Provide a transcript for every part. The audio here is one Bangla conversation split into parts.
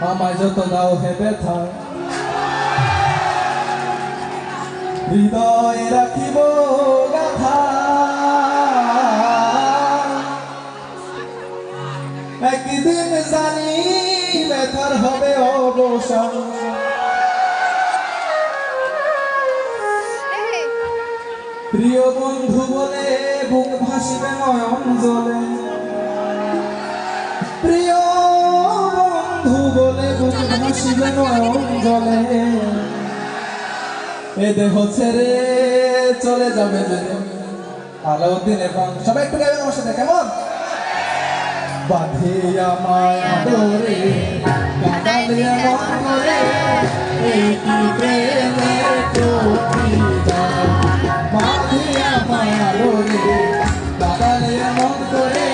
আমায় যত দাও হে ব্যথা হৃদয়ে রাখিব গাথা একদিন জানি ব্যথার হবে অবসান প্রিয় বন্ধু বলে বুক ভাসিবে নয়ন জলে প্রিয় বন্ধু বলে বুক ভাসিবে নয়ন জলে এ দেহ ছেড়ে চলে যাবে যদি আলাউদ্দিনের গান সবাই একটু গাইবেন আমার সাথে কেমন বাঁধিয়া মায়া ডোরে কাঁদালিয়া মন করে এই কি প্রেমের প্রতিদান বাঁধিয়া মায়া ডোরে কাঁদালিয়া মন করে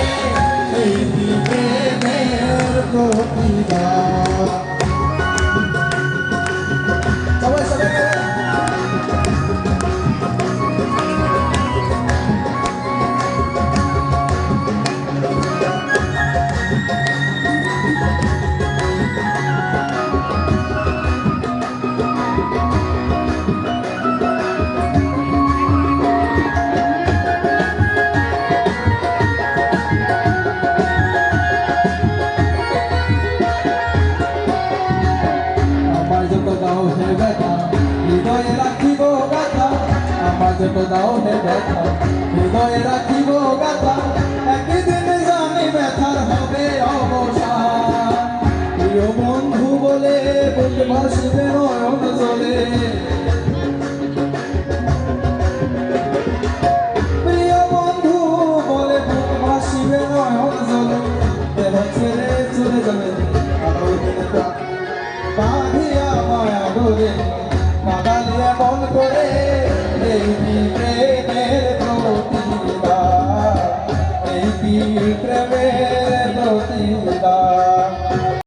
এই কি প্রেমের প্রতিদান সবাই সবাই হৃদয়ে রাখিব গাথা আমার যত দাও হে ব্যথা হৃদয়ে রাখিব গাথা একদিন জানি ব্যথার হবে অবসান প্রিয় বন্ধু বলে বুক ভাসিবে নয়ন জলে প্রিয় বন্ধু বলে বুক ভাসিবে নয়ন জলে দেহ ছেড়ে চলে যাবে বাঁধিয়া মায়া ডোরে কাঁদালিয়া মন করে এই প্রেমের প্রতিদান এই প্রেমের